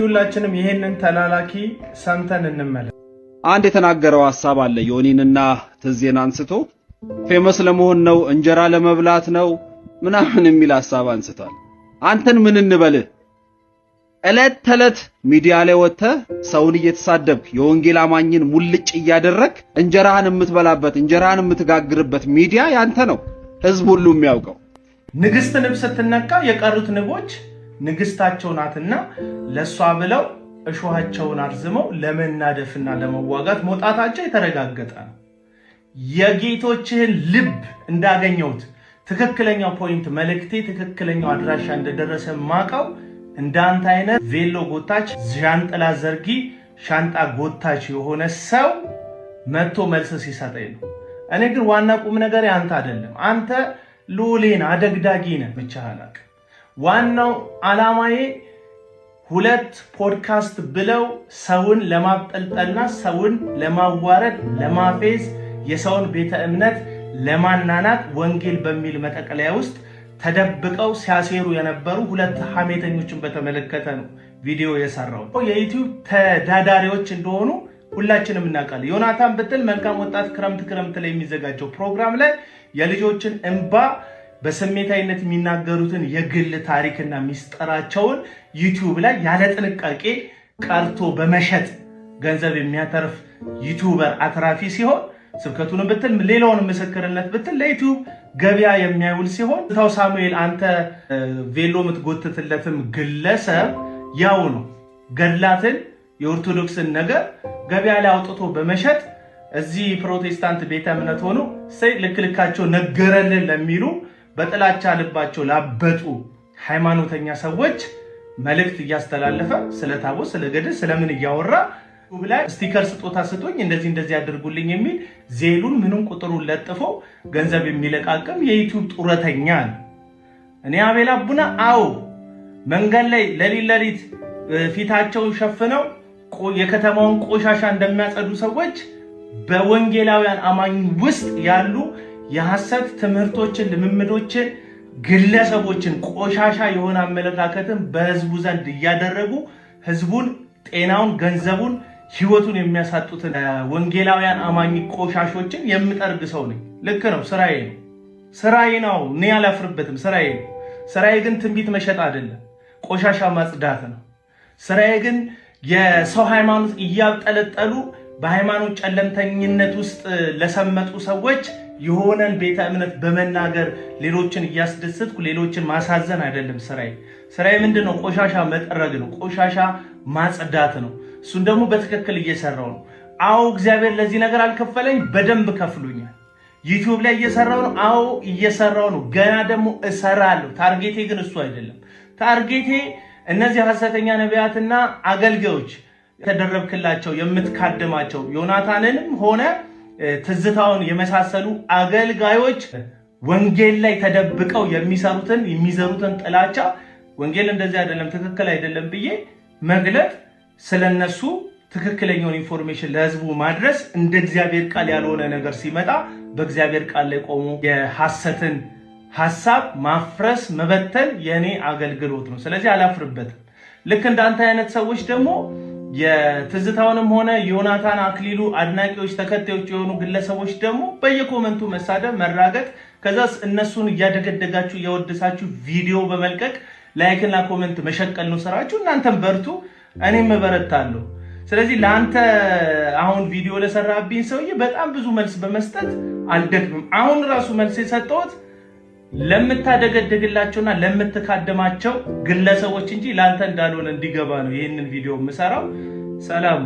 ሁላችንም ይሄንን ተላላኪ ሰምተን እንመለስ። አንድ የተናገረው ሐሳብ አለ። ዮኒንና ትዜን አንስቶ ፌመስ ለመሆን ነው እንጀራ ለመብላት ነው ምናምን የሚል ሐሳብ አንስቷል። አንተን ምን እንበልህ? እለት ተለት ሚዲያ ላይ ወጥተህ ሰውን እየተሳደብክ የወንጌል አማኝን ሙልጭ እያደረክ እንጀራህን የምትበላበት እንጀራህን የምትጋግርበት ሚዲያ ያንተ ነው፣ ህዝብ ሁሉ የሚያውቀው። ንግስት ንብ ስትነካ የቀሩት ንቦች ንግስታቸው ናትና ለሷ ብለው እሾሃቸውን አርዝመው ለመናደፍና ለመዋጋት መውጣታቸው የተረጋገጠ ነው። የጌቶችህን ልብ እንዳገኘሁት ትክክለኛው ፖይንት መልእክቴ ትክክለኛው አድራሻ እንደደረሰ ማቀው እንዳንተ አይነት ቬሎ ጎታች ዣንጥላ ዘርጊ ሻንጣ ጎታች የሆነ ሰው መጥቶ መልስ ሲሰጠኝ ነው። እኔ ግን ዋና ቁም ነገር አንተ አይደለም። አንተ ሎሌን አደግዳጊ ነህ ብቻ አላቅ። ዋናው አላማዬ ሁለት ፖድካስት ብለው ሰውን ለማብጠልጠልና ሰውን ለማዋረድ ለማፌዝ የሰውን ቤተ እምነት ለማናናቅ ወንጌል በሚል መጠቅለያ ውስጥ ተደብቀው ሲያሴሩ የነበሩ ሁለት ሐሜተኞችን በተመለከተ ነው ቪዲዮ የሰራው። የዩቲዩብ ተዳዳሪዎች እንደሆኑ ሁላችንም እናውቃለን። ዮናታን ብትል መልካም ወጣት ክረምት ላይ የሚዘጋጀው ፕሮግራም ላይ የልጆችን እንባ በስሜታዊነት የሚናገሩትን የግል ታሪክና ሚስጥራቸውን ዩቲዩብ ላይ ያለ ጥንቃቄ ቀርቶ በመሸጥ ገንዘብ የሚያተርፍ ዩቲዩበር አትራፊ ሲሆን ስብከቱን ብትል ሌላውን ምስክርነት ብትል ለዩቲዩብ ገበያ የሚያውል ሲሆን ታው ሳሙኤል አንተ ቬሎ የምትጎትትለትም ግለሰብ ያው ነው። ገድላትን የኦርቶዶክስን ነገር ገበያ ላይ አውጥቶ በመሸጥ እዚህ ፕሮቴስታንት ቤተ እምነት ሆኖ ልክልካቸው ነገረልን ለሚሉ በጥላቻ ልባቸው ላበጡ ሃይማኖተኛ ሰዎች መልእክት እያስተላለፈ ስለ ታቦት ስለ ገድል ስለምን እያወራ ላይ ስቲከር ስጦታ ስጡኝ እንደዚህ ያድርጉልኝ የሚል ዜሉን ምንም ቁጥሩን ለጥፎ ገንዘብ የሚለቃቅም የዩቲዩብ ጡረተኛ ነው። እኔ አቤል አቡና መንገድ ላይ ለሊት ፊታቸውን ሸፍነው የከተማውን ቆሻሻ እንደሚያጸዱ ሰዎች በወንጌላውያን አማኝ ውስጥ ያሉ የሐሰት ትምህርቶችን ልምምዶችን ግለሰቦችን ቆሻሻ የሆነ አመለካከትን በህዝቡ ዘንድ እያደረጉ ህዝቡን ጤናውን ገንዘቡን ህይወቱን የሚያሳጡትን ወንጌላውያን አማኝ ቆሻሾችን የምጠርግ ሰው ነኝ። ልክ ነው፣ ስራዬ ነው። እኔ አላፍርበትም። ስራዬ ግን ትንቢት መሸጥ አይደለም፣ ቆሻሻ ማጽዳት ነው። ስራዬ ግን የሰው ሃይማኖት እያጠለጠሉ በሃይማኖት ጨለምተኝነት ውስጥ ለሰመጡ ሰዎች የሆነን ቤተ እምነት በመናገር ሌሎችን እያስደሰትኩ ሌሎችን ማሳዘን አይደለም። ስራዬ ምንድነው? ቆሻሻ መጠረግ ነው፣ ቆሻሻ ማጽዳት ነው። እሱን ደግሞ በትክክል እየሰራው ነው። እግዚአብሔር ለዚህ ነገር አልከፈለኝ፣ በደንብ ከፍሎኛል። ዩቲዩብ ላይ እየሰራው ነው። እየሰራው ነው። ገና ደግሞ እሰራለሁ። ታርጌቴ ግን እሱ አይደለም። ታርጌቴ እነዚህ ሐሰተኛ ነቢያትና አገልጋዮች የተደረብክላቸው የምትካደማቸው ዮናታንንም ሆነ ትዝታውን የመሳሰሉ አገልጋዮች ወንጌል ላይ ተደብቀው የሚዘሩትን ጥላቻ ወንጌል እንደዚህ አይደለም ትክክል አይደለም ብዬ መግለጥ ስለነሱ ትክክለኛውን ኢንፎርሜሽን ለህዝቡ ማድረስ እንደ እግዚአብሔር ቃል ያልሆነ ነገር ሲመጣ በእግዚአብሔር ቃል ላይ ቆሞ የሐሰትን ሐሳብ ማፍረስ መበተን የኔ አገልግሎት ነው። ስለዚህ አላፍርበትም። ልክ እንዳንተ አይነት ሰዎች ደግሞ የትዝታውንም ሆነ ዮናታን አክሊሉ አድናቂዎች ተከታዮች የሆኑ ግለሰቦች ደግሞ በየኮመንቱ መሳደብ መራገጥ ከዛስ እነሱን እያደገደጋችሁ እያወደሳችሁ ቪዲዮ በመልቀቅ ላይክና ኮመንት መሸቀል ነው ስራችሁ። እናንተም በርቱ፣ እኔም እበረታለሁ። ስለዚህ ለአንተ አሁን ቪዲዮ ለሰራብኝ ሰውዬ በጣም ብዙ መልስ በመስጠት አልደክምም። አሁን ራሱ መልስ የሰጠሁት ለምታደገደግላቸውና ለምትካደማቸው ግለሰቦች እንጂ ለአንተ እንዳልሆነ እንዲገባ ነው ይህንን ቪዲዮ የምሰራው። ሰላም